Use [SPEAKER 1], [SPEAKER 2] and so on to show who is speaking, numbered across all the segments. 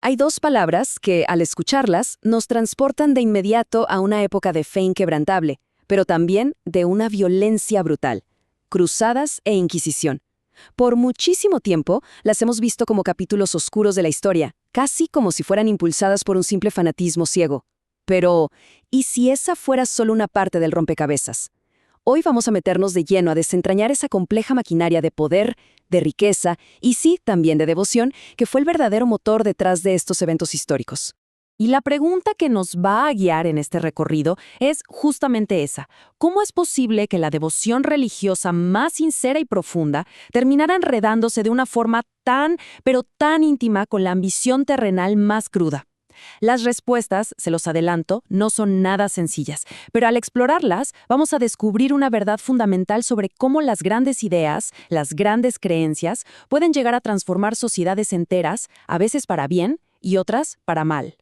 [SPEAKER 1] Hay dos palabras que, al escucharlas, nos transportan de inmediato a una época de fe inquebrantable, pero también de una violencia brutal: cruzadas e Inquisición. Por muchísimo tiempo las hemos visto como capítulos oscuros de la historia, casi como si fueran impulsadas por un simple fanatismo ciego. Pero, ¿y si esa fuera solo una parte del rompecabezas? Hoy vamos a meternos de lleno a desentrañar esa compleja maquinaria de poder, de riqueza y sí, también de devoción, que fue el verdadero motor detrás de estos eventos históricos.
[SPEAKER 2] Y la pregunta que nos va a guiar en este recorrido es justamente esa: ¿cómo es posible que la devoción religiosa más sincera y profunda terminara enredándose de una forma tan, pero tan íntima con la ambición terrenal más cruda? Las respuestas, se los adelanto, no son nada sencillas, pero al explorarlas vamos a descubrir una verdad fundamental sobre cómo las grandes ideas, las grandes creencias, pueden llegar a transformar sociedades enteras, a veces para bien y otras para mal.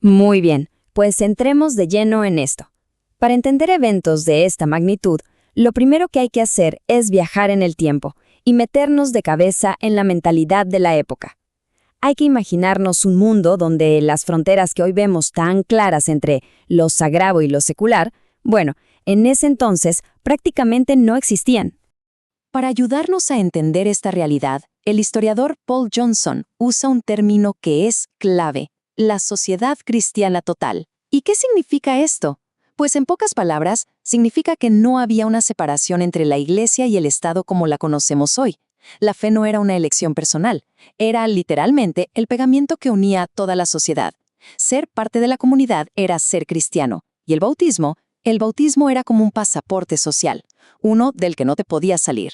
[SPEAKER 3] Muy bien, pues entremos de lleno en esto. Para entender eventos de esta magnitud, lo primero que hay que hacer es viajar en el tiempo y meternos de cabeza en la mentalidad de la época. Hay que imaginarnos un mundo donde las fronteras que hoy vemos tan claras entre lo sagrado y lo secular, bueno, en ese entonces prácticamente no existían.
[SPEAKER 1] Para ayudarnos a entender esta realidad, el historiador Paul Johnson usa un término que es clave: la sociedad cristiana total. ¿Y qué significa esto? Pues en pocas palabras, significa que no había una separación entre la Iglesia y el Estado como la conocemos hoy. La fe no era una elección personal, era literalmente el pegamento que unía a toda la sociedad. Ser parte de la comunidad era ser cristiano, y el bautismo era como un pasaporte social, uno del que no te podías salir.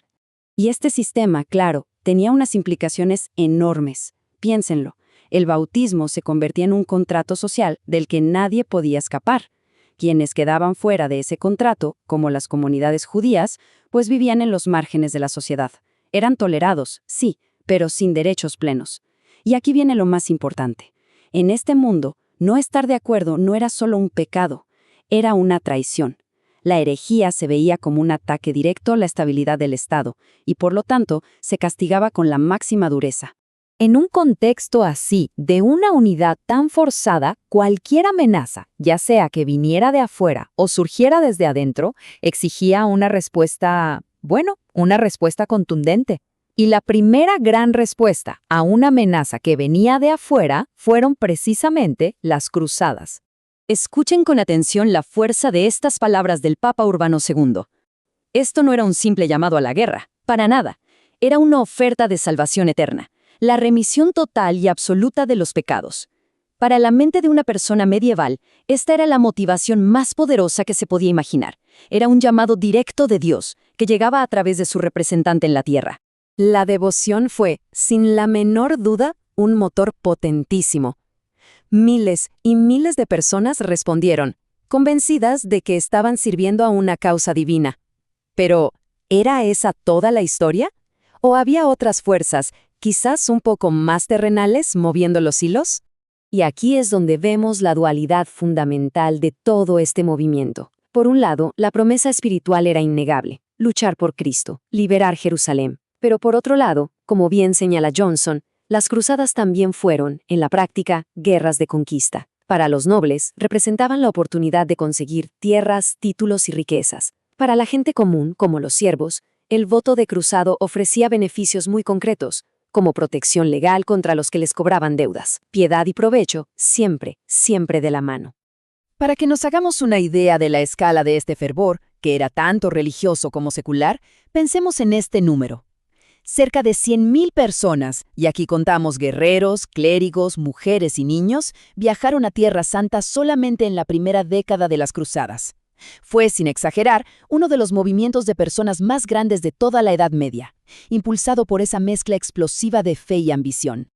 [SPEAKER 3] Y este sistema, claro, tenía unas implicaciones enormes. Piénsenlo, el bautismo se convertía en un contrato social del que nadie podía escapar. Quienes quedaban fuera de ese contrato, como las comunidades judías, pues vivían en los márgenes de la sociedad. Eran tolerados, sí, pero sin derechos plenos. Y aquí viene lo más importante. En este mundo, no estar de acuerdo no era solo un pecado, era una traición. La herejía se veía como un ataque directo a la estabilidad del Estado, y por lo tanto, se castigaba con la máxima dureza. En un contexto así, de una unidad tan forzada, cualquier amenaza, ya sea que viniera de afuera o surgiera desde adentro, exigía una respuesta, una respuesta contundente. Y la primera gran respuesta a una amenaza que venía de afuera fueron precisamente las cruzadas.
[SPEAKER 1] Escuchen con atención la fuerza de estas palabras del Papa Urbano II. Esto no era un simple llamado a la guerra, para nada. Era una oferta de salvación eterna, la remisión total y absoluta de los pecados. Para la mente de una persona medieval, esta era la motivación más poderosa que se podía imaginar. Era un llamado directo de Dios, que llegaba a través de su representante en la tierra. La devoción fue, sin la menor duda, un motor potentísimo. Miles y miles de personas respondieron, convencidas de que estaban sirviendo a una causa divina. Pero, ¿era esa toda la historia? ¿O había otras fuerzas, quizás un poco más terrenales, moviendo los hilos? Y aquí es donde vemos la dualidad fundamental de todo este movimiento. Por un lado, la promesa espiritual era innegable: luchar por Cristo, liberar Jerusalén. Pero por otro lado, como bien señala Johnson, las cruzadas también fueron, en la práctica, guerras de conquista. Para los nobles, representaban la oportunidad de conseguir tierras, títulos y riquezas. Para la gente común, como los siervos, el voto de cruzado ofrecía beneficios muy concretos, como protección legal contra los que les cobraban deudas. Piedad y provecho, siempre, siempre de la mano.
[SPEAKER 2] Para que nos hagamos una idea de la escala de este fervor, que era tanto religioso como secular, pensemos en este número. Cerca de 100.000 personas, y aquí contamos guerreros, clérigos, mujeres y niños, viajaron a Tierra Santa solamente en la primera década de las cruzadas. Fue, sin exagerar, uno de los movimientos de personas más grandes de toda la Edad Media, impulsado por esa mezcla explosiva de fe y ambición.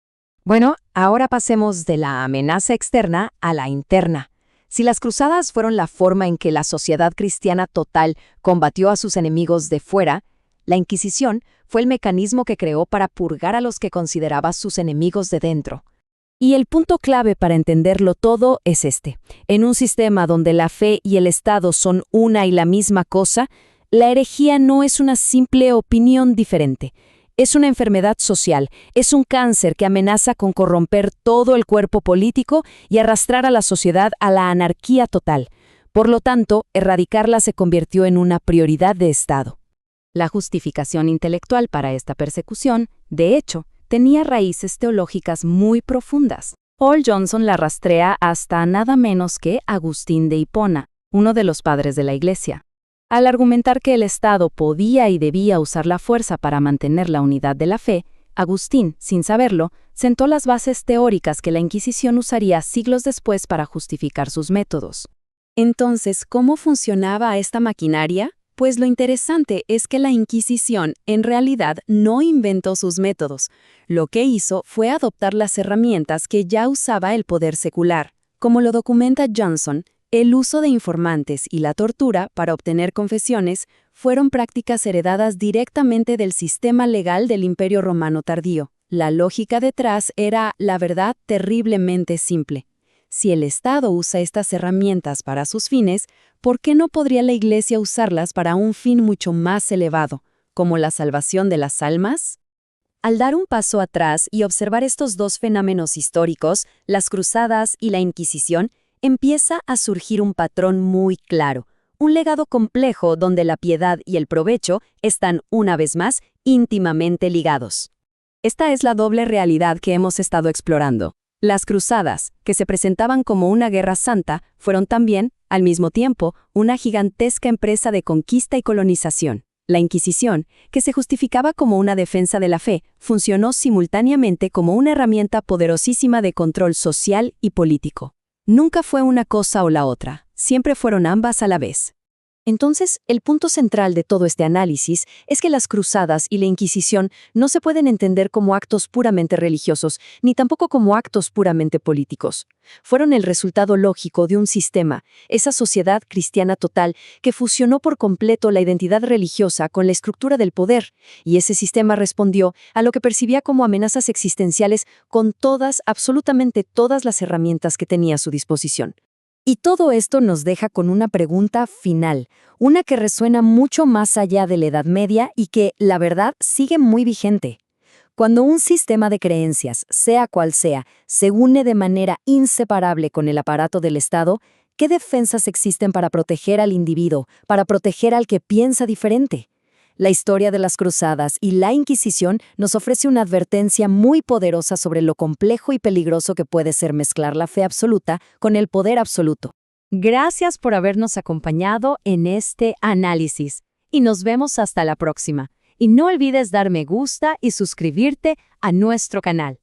[SPEAKER 3] Bueno, ahora pasemos de la amenaza externa a la interna. Si las cruzadas fueron la forma en que la sociedad cristiana total combatió a sus enemigos de fuera, la Inquisición fue el mecanismo que creó para purgar a los que consideraba sus enemigos de dentro. Y el punto clave para entenderlo todo es este: en un sistema donde la fe y el Estado son una y la misma cosa, la herejía no es una simple opinión diferente,
[SPEAKER 2] Es una enfermedad social, es un cáncer que amenaza con corromper todo el cuerpo político y arrastrar a la sociedad a la anarquía total. Por lo tanto, erradicarla se convirtió en una prioridad de Estado. La justificación intelectual para esta persecución, de hecho, tenía raíces teológicas muy profundas. Paul Johnson la rastrea hasta nada menos que Agustín de Hipona, uno de los padres de la Iglesia. Al argumentar que el Estado podía y debía usar la fuerza para mantener la unidad de la fe, Agustín, sin saberlo, sentó las bases teóricas que la Inquisición usaría siglos después para justificar sus métodos.
[SPEAKER 3] Entonces, ¿cómo funcionaba esta maquinaria? Pues lo interesante es que la Inquisición en realidad no inventó sus métodos. Lo que hizo fue adoptar las herramientas que ya usaba el poder secular. Como lo documenta Johnson, el uso de informantes y la tortura para obtener confesiones fueron prácticas heredadas directamente del sistema legal del Imperio Romano tardío. La lógica detrás era, la verdad, terriblemente simple. Si el Estado usa estas herramientas para sus fines, ¿por qué no podría la Iglesia usarlas para un fin mucho más elevado, como la salvación de las almas? Al dar un paso atrás y observar estos dos fenómenos históricos, las Cruzadas y la Inquisición, empieza a surgir un patrón muy claro, un legado complejo donde la piedad y el provecho están, una vez más, íntimamente ligados. Esta es la doble realidad que hemos estado explorando. Las cruzadas, que se presentaban como una guerra santa, fueron también, al mismo tiempo, una gigantesca empresa de conquista y colonización. La Inquisición, que se justificaba como una defensa de la fe, funcionó simultáneamente como una herramienta poderosísima de control social y político. Nunca fue una cosa o la otra, siempre fueron ambas a la vez. Entonces, el punto central de todo este análisis es que las cruzadas y la Inquisición no se pueden entender como actos puramente religiosos, ni tampoco como actos puramente políticos. Fueron el resultado lógico de un sistema, esa sociedad cristiana total, que fusionó por completo la identidad religiosa con la estructura del poder, y ese sistema respondió a lo que percibía como amenazas existenciales con todas, absolutamente todas las herramientas que tenía a su disposición. Y todo esto nos deja con una pregunta final, una que resuena mucho más allá de la Edad Media y que, la verdad, sigue muy vigente. Cuando un sistema de creencias, sea cual sea, se une de manera inseparable con el aparato del Estado, ¿qué defensas existen para proteger al individuo, para proteger al que piensa diferente? La historia de las Cruzadas y la Inquisición nos ofrece una advertencia muy poderosa sobre lo complejo y peligroso que puede ser mezclar la fe absoluta con el poder absoluto.
[SPEAKER 2] Gracias por habernos acompañado en este análisis y nos vemos hasta la próxima. Y no olvides dar me gusta y suscribirte a nuestro canal.